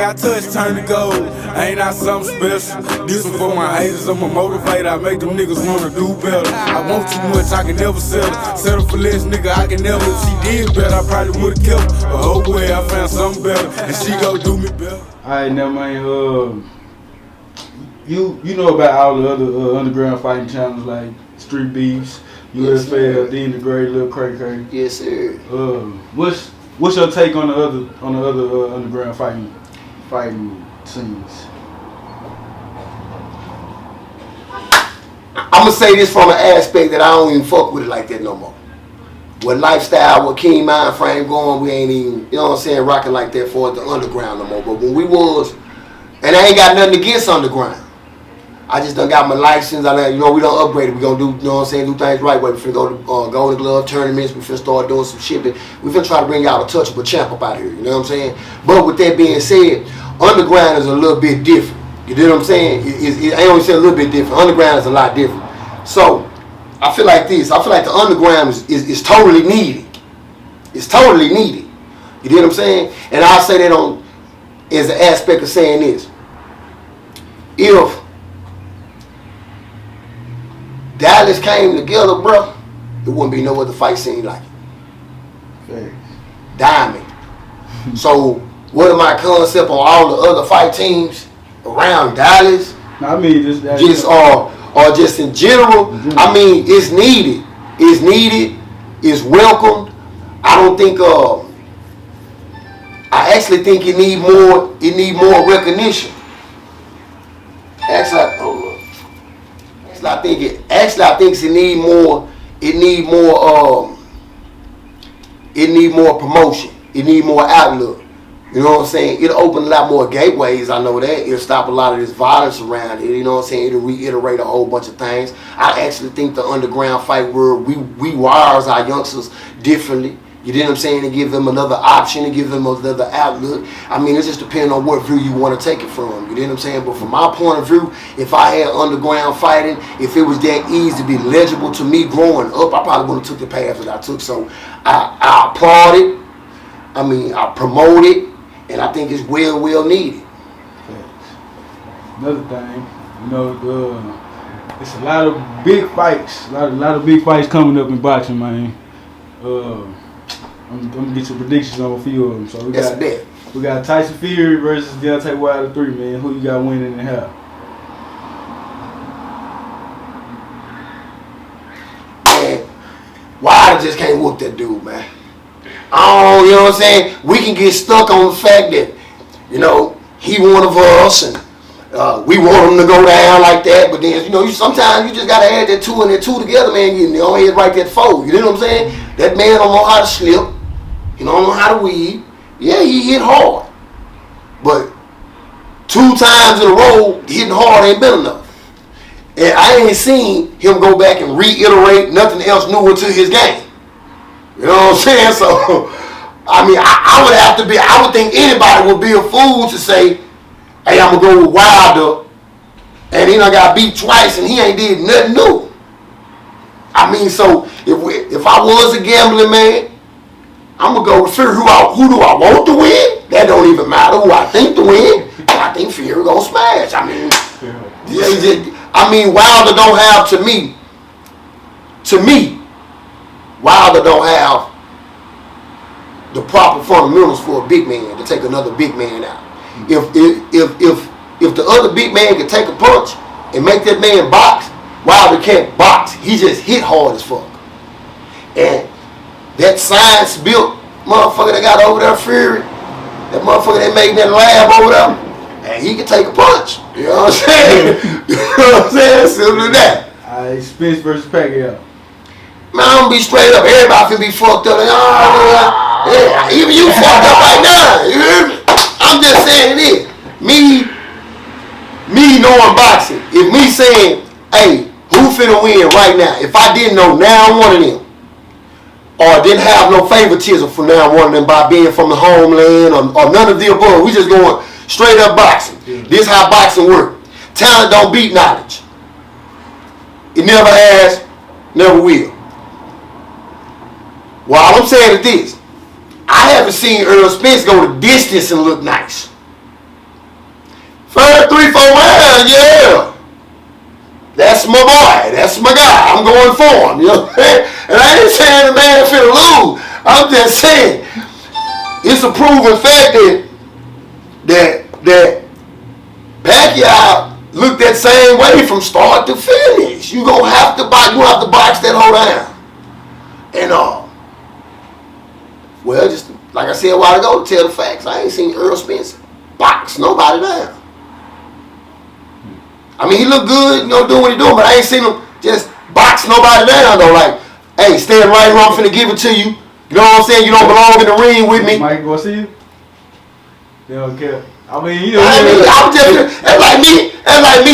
I touch, turn to gold. Ain't I something special? This one for my haters, I'm a motivator. I make them niggas wanna do better. I want too much, I can never settle for less, nigga, I can never. If she did better, I probably would've kept her. But oh boy, I found something better, and she gon' do me better. Alright, now man, you know about all the other underground fighting channels like Street Beefs, USFL, Dean the Great, Lil Cray Cray. Yes, sir. What's your take on the other underground fighting scenes? I'm gonna say this from an aspect that I don't even fuck with it like that no more. With lifestyle, with King Mind Frame going, we ain't even, you know what I'm saying, rocking like that for the underground no more. But when we was, and I ain't got nothing against underground. I just done got my license. We done upgraded. We gonna do, you know what I'm saying, do things right way. We finna go to Golden Glove tournaments. We finna start doing some shipping. We finna try to bring out a touchable champ up out here. You know what I'm saying? But with that being said, underground is a little bit different. You know what I'm saying? I only say a little bit different. Underground is a lot different. So I feel like this. I feel like the underground is totally needed. It's totally needed. You know what I'm saying? And I say that on as an aspect of saying this. If Dallas came together, bro, there wouldn't be no other fight scene like it. Thanks. Diamond. So what are my concept on all the other fight teams around Dallas? I mean, just in general. I mean, it's needed. It's needed. It's welcomed. I don't think. I actually think it need more. It need more recognition. Actually, I think it need more. It need more. It need more promotion. It need more outlook. You know what I'm saying? It'll open a lot more gateways, I know that. It'll stop a lot of this violence around it. You know what I'm saying? It'll reiterate a whole bunch of things. I actually think the underground fight world, we wires our youngsters differently. You know what I'm saying? To give them another option, to give them another outlook. I mean, it's just depending on what view you want to take it from. You know what I'm saying? But from my point of view, if I had underground fighting, if it was that easy to be legible to me growing up, I probably would have took the path that I took. So I applaud it. I mean, I promote it. And I think it's well needed. Another thing, you know, it's a lot of big fights, a lot of big fights coming up in boxing, man. I'm gonna get your predictions on a few of them. So we got Tyson Fury versus Deontay Wilder 3, man. Who you got winning and how? Man, Wilder just can't whoop that dude, man. Oh, you know what I'm saying? We can get stuck on the fact that, you know, he one of us and we want him to go down like that. But then, you know, sometimes you just got to add that two and that two together, man. You know, he's right that four. You know what I'm saying? That man don't know how to slip. He don't know how to weave. Yeah, he hit hard. But 2 times in a row, hitting hard ain't been enough. And I ain't seen him go back and reiterate nothing else new into his game. You know what I'm saying? So, I mean, I would think anybody would be a fool to say, hey, I'm going to go with Wilder, and he done got beat twice, and he ain't did nothing new. I mean, so, if I was a gambling man, I'm going to go with Fury. Who do I want to win? That don't even matter who I think to win. I think Fury going to smash. I mean, Wilder don't have, to me, Wilder don't have the proper fundamentals for a big man to take another big man out. If the other big man can take a punch and make that man box, Wilder can't box. He just hit hard as fuck. And that science built motherfucker that got over there, Fury, that motherfucker that made that lab over there, and he can take a punch. You know what I'm saying? You know what I'm saying? Simple as that. Alright, Spence versus Pacquiao. Man, I'm gonna be straight up. Everybody can be fucked up. Yeah, even you fucked up right now. You hear me? I'm just saying this. Me knowing boxing. If me saying, hey, who finna win right now? If I didn't know now one of them, or didn't have no favoritism for now one of them by being from the homeland or none of the above, we just going straight up boxing. Yeah. This how boxing work. Talent don't beat knowledge. It never has, never will. Well, all I'm saying is this. I haven't seen Earl Spence go the distance and look nice. First 3-4 rounds, yeah. That's my boy. That's my guy. I'm going for him. You know what I'm saying? And I ain't saying the man finna lose. I'm just saying it's a proven fact that Pacquiao looked that same way from start to finish. You gonna have to box. You have to box that whole down. And well, just like I said a while ago, to tell the facts, I ain't seen Earl Spence box nobody down. I mean, he look good, you know, doing what he doing, but I ain't seen him just box nobody down, though. Like, hey, stand right here, I'm finna give it to you. You know what I'm saying? You don't belong in the ring with me. Mike go see you? They don't care. I mean, you know. I'm just, that's like me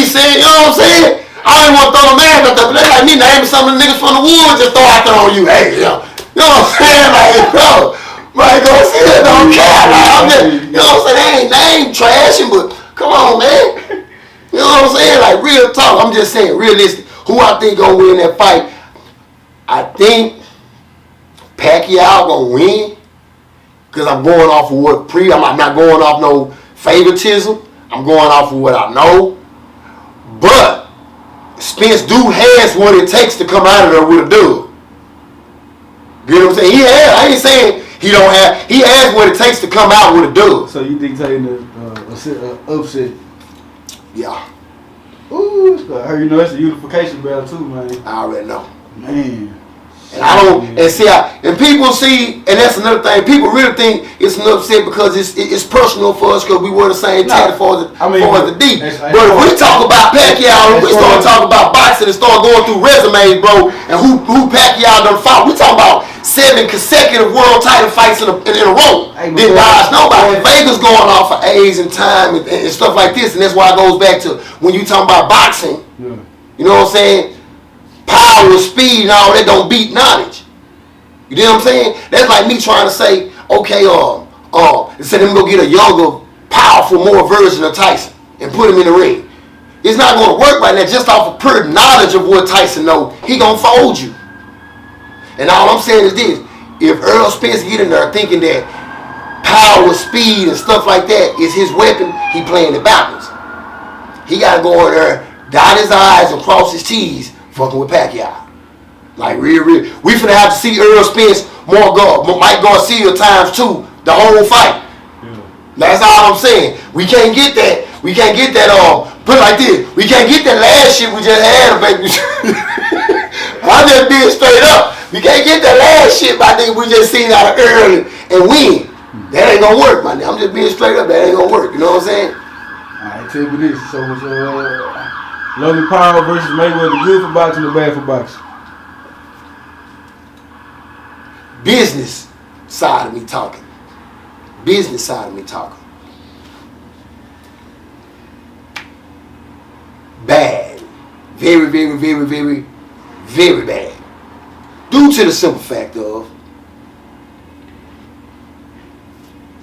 saying, you know what I'm saying? I don't even want to throw the man up there, but that's like me naming some of the niggas from the woods just throw out there on you. Hey, you know what I'm saying? Like, bro, Mike go see it, don't care. Like, I'm just, you know what I'm saying? They ain't trashing, but come on, man. You know what I'm saying? Like, real talk. I'm just saying, realistic. Who I think gonna win that fight? I think Pacquiao gonna win. Because I'm going off of what I'm not going off no favoritism. I'm going off of what I know. But Spence has what it takes to come out of there with a dub. You know what I'm saying? I ain't saying he don't have. He has what it takes to come out with a dub. So you dictating the upset? Yeah. Ooh, I heard you know that's a unification battle too, man. I already know. Man. And I don't, and see, and people see, and that's another thing. People really think it's an upset because it's personal for us because we wear the same tag for the D. But if we talk about Pacquiao, we start talking about boxing and start going through resumes, bro, and who Pacquiao done fought. We talking about 7 consecutive world title fights in a row. Didn't dodge nobody. Vegas going off for A's and time and stuff like this, and that's why it goes back to when you talking about boxing. Yeah. You know what I'm saying? Power, speed, and all that don't beat knowledge. You know what I'm saying? That's like me trying to say, okay, instead of him go get a younger, powerful, more version of Tyson and put him in the ring. It's not going to work right now just off of pure knowledge of what Tyson know. He going to fold you. And all I'm saying is this. If Earl Spence get in there thinking that power, speed, and stuff like that is his weapon, he playing it backwards. He got to go in there, dot his I's and cross his T's, fucking with Pacquiao. Like, real. We finna have to see Earl Spence Mike Garcia times 2 the whole fight. Yeah. That's all I'm saying. We can't get that. Put it like this. We can't get that last shit we just had, baby. I'm just being straight up. We can't get that last shit, my nigga, we just seen out of Earl and win. That ain't gonna work, my nigga. I'm just being straight up. That ain't gonna work. You know what I'm saying? Alright, tell me this. So was Logan Paul versus Mayweather good for boxing or bad for boxing? Business side of me talking. Bad. Very, very, very, very, very bad. Due to the simple fact of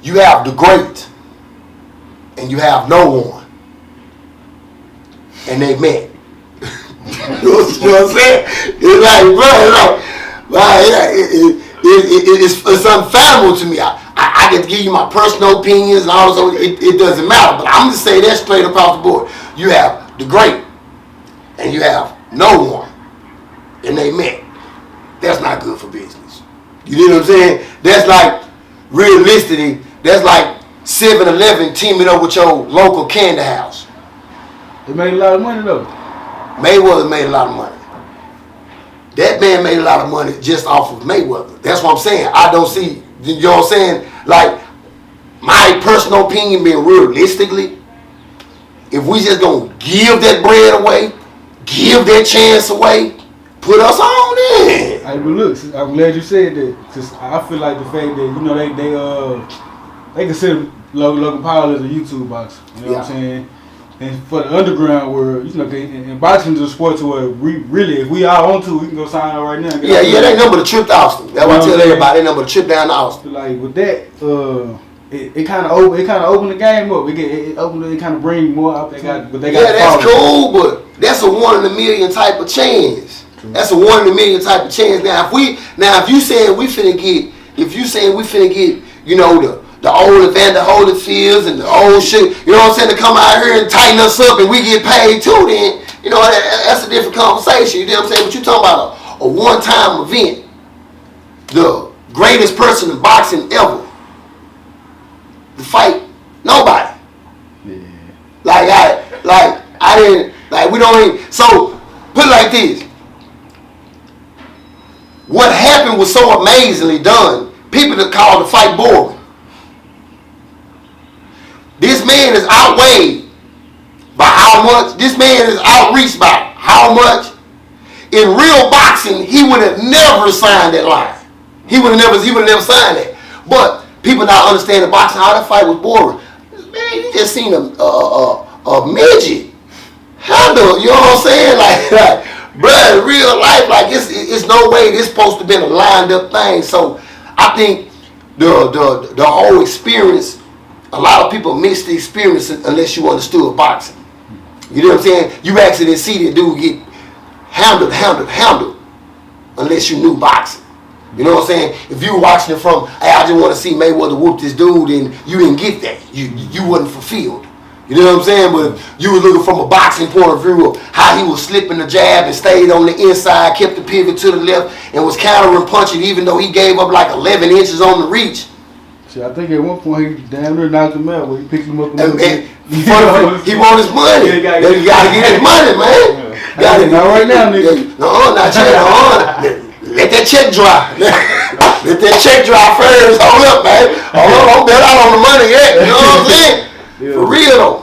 you have the great and you have no one. And they met. You know what I'm saying? It's like, bro, it's unfathomable to me. I can give you my personal opinions and all this. It doesn't matter. But I'm just saying that straight across the board. You have the great and you have no one. And they met. That's not good for business. You know what I'm saying? That's like, realistically, that's like 7-Eleven teaming up with your local candy house. They made a lot of money though. Mayweather made a lot of money. That man made a lot of money just off of Mayweather. That's what I'm saying. I don't see, you know what I'm saying? Like, my personal opinion being realistically, if we just gonna give that bread away, give that chance away, put us on in. Hey, but look, I'm glad you said that, because I feel like the fact that, you know, they consider Logan Paul as a YouTube boxer. You know what I'm saying? And for the underground world, you know, and boxing is a sport to where we really, if we all want to, we can go sign up right now. They number the trip to Austin. That's what I tell everybody. They number the trip down to Austin. Like with that, it kind of opened the game up. It kind of bring more up. That's cool, but that's a 1 in a million type of chance. True. That's a 1 in a million type of chance. Now if you saying we finna get, you know, the the old Evander Holyfields and the old shit, you know what I'm saying, to come out here and tighten us up and we get paid too, then, you know, that's a different conversation, you know what I'm saying? But you talking about a one-time event, the greatest person in boxing ever, to fight nobody. Yeah. We don't even, so, put it like this. What happened was so amazingly done, people that called the fight boring. This man is outweighed by how much, this man is outreached by how much. In real boxing, he would have never signed that line. He would have never signed that. But people now understand the boxing, how that fight was boring. Man, you just seen a midget handle, you know what I'm saying? Like bruh, in real life, like it's no way this supposed to been a lined up thing. So I think the whole experience, a lot of people miss the experience unless you understood boxing. You know what I'm saying? You actually didn't see the dude get handled unless you knew boxing. You know what I'm saying? If you were watching it from, hey, I just want to see Mayweather whoop this dude, and you didn't get that. You wasn't fulfilled. You know what I'm saying? But if you were looking from a boxing point of view of how he was slipping the jab and stayed on the inside, kept the pivot to the left, and was countering punching even though he gave up like 11 inches on the reach. See, I think at one point he damn near knocked him out when he picked him up. And he want his money. You gotta get his money, man. Not right now, nigga. No, not yet. Let that check dry. Let that check dry first. Hold up, man. Hold on, don't bet out on the money yet. You know what I'm saying? Yeah. For real though.